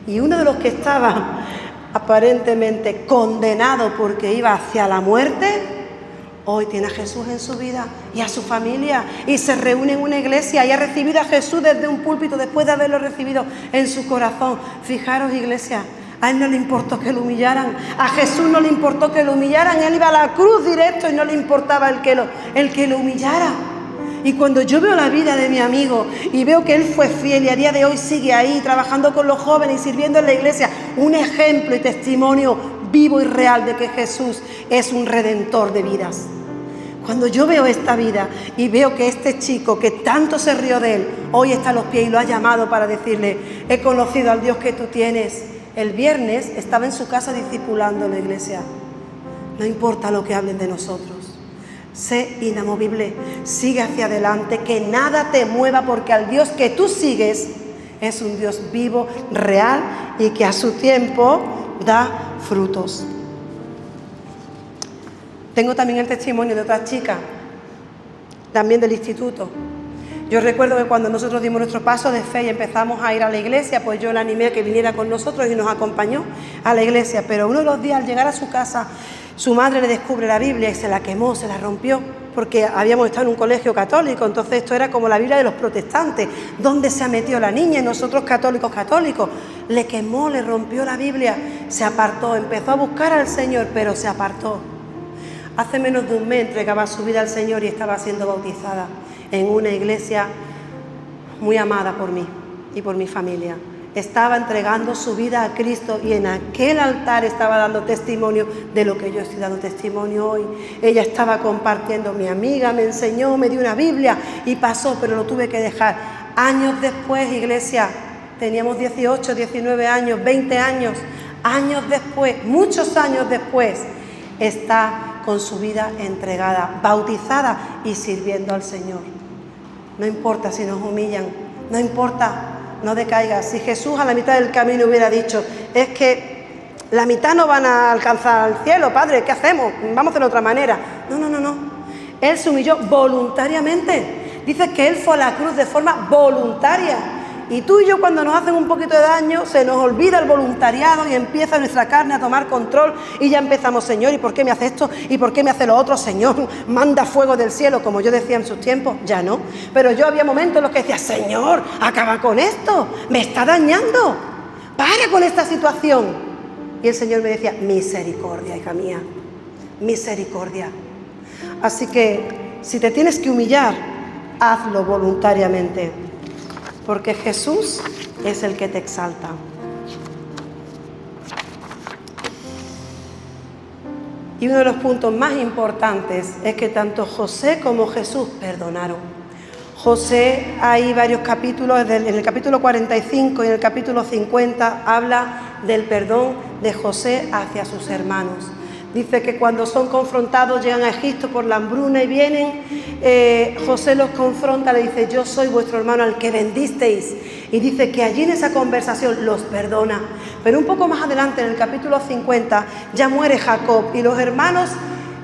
Y uno de los que estaba aparentemente condenado porque iba hacia la muerte, hoy tiene a Jesús en su vida y a su familia, y se reúne en una iglesia y ha recibido a Jesús desde un púlpito después de haberlo recibido en su corazón. Fijaros, iglesia, a él no le importó que lo humillaran, a Jesús no le importó que lo humillaran, él iba a la cruz directo y no le importaba el que lo humillara. Y cuando yo veo la vida de mi amigo y veo que él fue fiel y a día de hoy sigue ahí trabajando con los jóvenes y sirviendo en la iglesia, un ejemplo y testimonio vivo y real de que Jesús es un redentor de vidas. Cuando yo veo esta vida y veo que este chico que tanto se rió de él, hoy está a los pies y lo ha llamado para decirle, he conocido al Dios que tú tienes. El viernes estaba en su casa discipulando en la iglesia. No importa lo que hablen de nosotros. Sé inamovible, sigue hacia adelante, que nada te mueva, porque al Dios que tú sigues es un Dios vivo, real y que a su tiempo da frutos. Tengo también el testimonio de otra chica, también del instituto. Yo recuerdo que cuando nosotros dimos nuestro paso de fe y empezamos a ir a la iglesia, pues yo la animé a que viniera con nosotros y nos acompañó a la iglesia. Pero uno de los días, al llegar a su casa, su madre le descubre la Biblia y se la quemó, se la rompió, porque habíamos estado en un colegio católico, entonces esto era como la Biblia de los protestantes. ¿Dónde se ha metido la niña? Y nosotros católicos, le quemó, le rompió la Biblia, se apartó, empezó a buscar al Señor, pero se apartó. Hace menos de un mes entregaba su vida al Señor y estaba siendo bautizada en una iglesia muy amada por mí y por mi familia. Estaba entregando su vida a Cristo y en aquel altar estaba dando testimonio de lo que yo estoy dando testimonio hoy. Ella estaba compartiendo, mi amiga me enseñó, me dio una Biblia y pasó, pero lo tuve que dejar. Años después, iglesia, teníamos 18, 19 años, 20 años, años después, muchos años después, está con su vida entregada, bautizada y sirviendo al Señor. No importa si nos humillan, no importa, no decaigas. Si Jesús a la mitad del camino hubiera dicho, es que la mitad no van a alcanzar al cielo, Padre, ¿qué hacemos? Vamos a hacerlo de otra manera. No. Él se humilló voluntariamente. Dice que Él fue a la cruz de forma voluntaria. Y tú y yo, cuando nos hacen un poquito de daño, se nos olvida el voluntariado y empieza nuestra carne a tomar control y ya empezamos, Señor, ¿y por qué me hace esto? ¿Y por qué me hace lo otro? Señor, manda fuego del cielo, como yo decía en sus tiempos. Ya no, pero yo había momentos en los que decía, Señor, acaba con esto, me está dañando, para con esta situación. Y el Señor me decía, misericordia, hija mía, misericordia. Así que, si te tienes que humillar, hazlo voluntariamente, porque Jesús es el que te exalta. Y uno de los puntos más importantes es que tanto José como Jesús perdonaron. José, hay varios capítulos, en el capítulo 45 y en el capítulo 50 habla del perdón de José hacia sus hermanos. Dice que cuando son confrontados, llegan a Egipto por la hambruna y vienen, José los confronta, le dice: yo soy vuestro hermano al que vendisteis. Y dice que allí en esa conversación los perdona. Pero un poco más adelante, en el capítulo 50, ya muere Jacob y los hermanos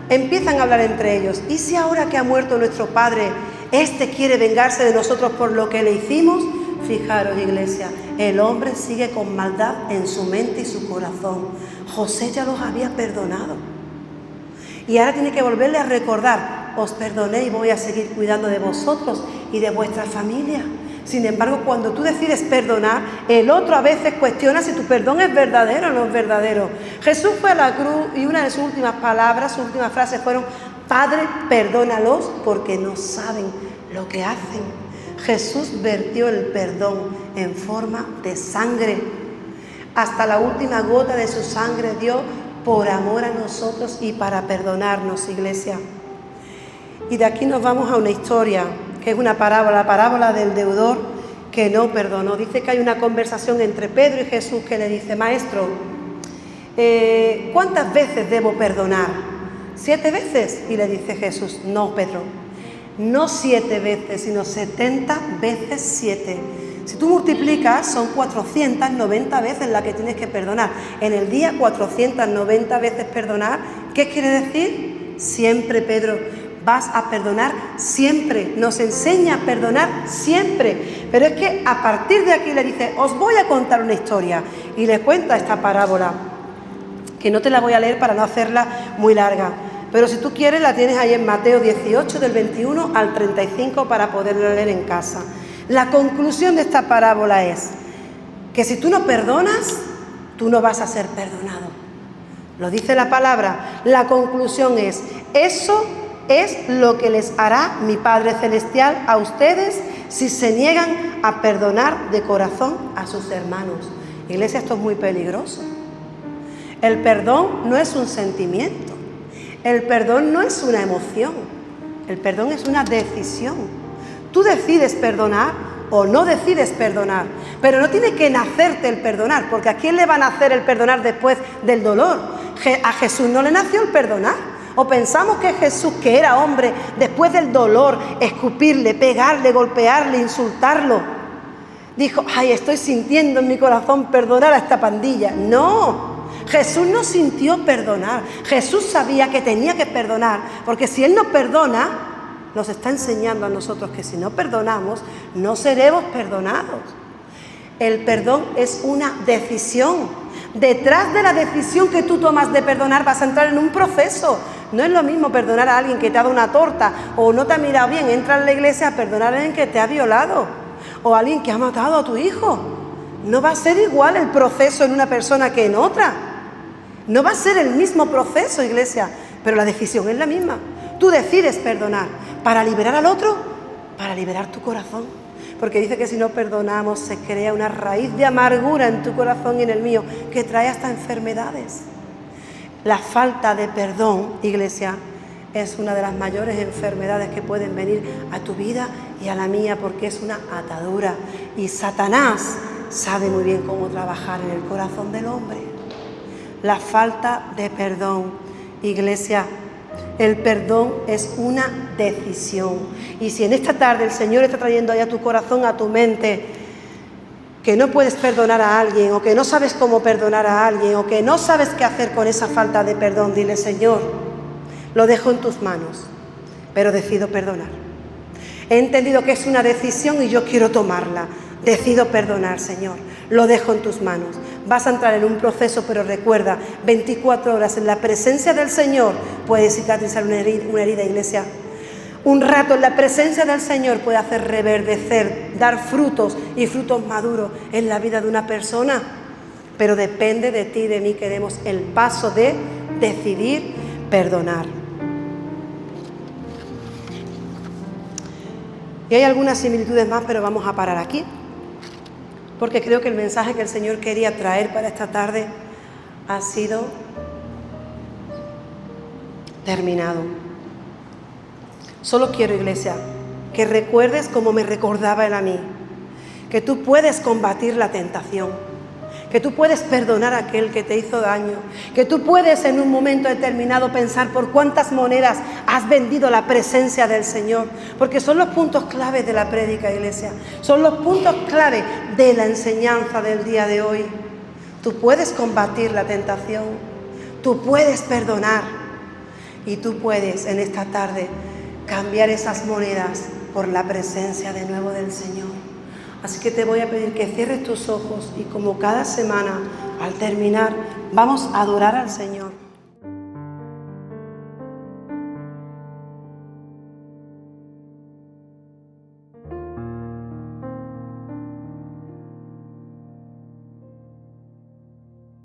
empiezan a hablar entre ellos. ¿Y si ahora que ha muerto nuestro padre, este quiere vengarse de nosotros por lo que le hicimos? Fijaros, iglesia, el hombre sigue con maldad en su mente y su corazón. José ya los había perdonado. Y ahora tiene que volverle a recordar: os perdoné y voy a seguir cuidando de vosotros y de vuestra familia. Sin embargo, cuando tú decides perdonar, el otro a veces cuestiona si tu perdón es verdadero o no es verdadero. Jesús fue a la cruz y una de sus últimas palabras, sus últimas frases fueron: Padre, perdónalos porque no saben lo que hacen. Jesús vertió el perdón en forma de sangre. Hasta la última gota de su sangre dio por amor a nosotros y para perdonarnos, iglesia. Y de aquí nos vamos a una historia, que es una parábola, la parábola del deudor que no perdonó. Dice que hay una conversación entre Pedro y Jesús que le dice: Maestro, ¿cuántas veces debo perdonar? ¿7 veces? Y le dice Jesús: no, Pedro, no 7 veces, sino 70 veces 7. Si tú multiplicas, son 490 veces la que tienes que perdonar. En el día, 490 veces perdonar. ¿Qué quiere decir? Siempre, Pedro, vas a perdonar siempre. Nos enseña a perdonar siempre. Pero es que a partir de aquí le dice: os voy a contar una historia. Y le cuenta esta parábola, que no te la voy a leer para no hacerla muy larga. Pero si tú quieres, la tienes ahí en Mateo 18, del 21 al 35, para poderla leer en casa. La conclusión de esta parábola es que si tú no perdonas, tú no vas a ser perdonado. Lo dice la palabra. La conclusión es: eso es lo que les hará mi Padre Celestial a ustedes si se niegan a perdonar de corazón a sus hermanos. Iglesia, esto es muy peligroso. El perdón no es un sentimiento. El perdón no es una emoción. El perdón es una decisión. Tú decides perdonar o no decides perdonar, pero no tiene que nacerte el perdonar, porque ¿a quién le va a nacer el perdonar después del dolor? A Jesús no le nació el perdonar. O pensamos que Jesús, que era hombre, después del dolor, escupirle, pegarle, golpearle, insultarlo, dijo: ay, estoy sintiendo en mi corazón perdonar a esta pandilla. No, Jesús no sintió perdonar. Jesús sabía que tenía que perdonar, porque si Él no perdona, nos está enseñando a nosotros que si no perdonamos, no seremos perdonados. El perdón es una decisión. Detrás de la decisión que tú tomas de perdonar vas a entrar en un proceso. No es lo mismo perdonar a alguien que te ha dado una torta o no te ha mirado bien, entra en la iglesia, a perdonar a alguien que te ha violado o a alguien que ha matado a tu hijo. No va a ser igual el proceso en una persona que en otra. No va a ser el mismo proceso, iglesia, pero la decisión es la misma. Tú decides perdonar para liberar al otro, para liberar tu corazón. Porque dice que si no perdonamos se crea una raíz de amargura en tu corazón y en el mío que trae hasta enfermedades. La falta de perdón, iglesia, es una de las mayores enfermedades que pueden venir a tu vida y a la mía, porque es una atadura. Y Satanás sabe muy bien cómo trabajar en el corazón del hombre. La falta de perdón, iglesia. El perdón es una decisión. Y si en esta tarde el Señor está trayendo ahí a tu corazón, a tu mente, que no puedes perdonar a alguien, o que no sabes cómo perdonar a alguien, o que no sabes qué hacer con esa falta de perdón, dile: Señor, lo dejo en tus manos, pero decido perdonar. He entendido que es una decisión y yo quiero tomarla. Decido perdonar, Señor. Lo dejo en tus manos. Vas a entrar en un proceso, pero recuerda, 24 horas en la presencia del Señor puede cicatrizar una herida, iglesia. Un rato en la presencia del Señor puede hacer reverdecer, dar frutos y frutos maduros en la vida de una persona. Pero depende de ti y de mí que demos el paso de decidir perdonar. Y hay algunas similitudes más, pero vamos a parar aquí, porque creo que el mensaje que el Señor quería traer para esta tarde ha sido terminado. Solo quiero, iglesia, que recuerdes como me recordaba él a mí, que tú puedes combatir la tentación, que tú puedes perdonar a aquel que te hizo daño, que tú puedes en un momento determinado pensar por cuántas monedas has vendido la presencia del Señor, porque son los puntos clave de la prédica, iglesia, son los puntos clave de la enseñanza del día de hoy. Tú puedes combatir la tentación, tú puedes perdonar y tú puedes en esta tarde cambiar esas monedas por la presencia de nuevo del Señor. Así que te voy a pedir que cierres tus ojos y como cada semana, al terminar, vamos a adorar al Señor.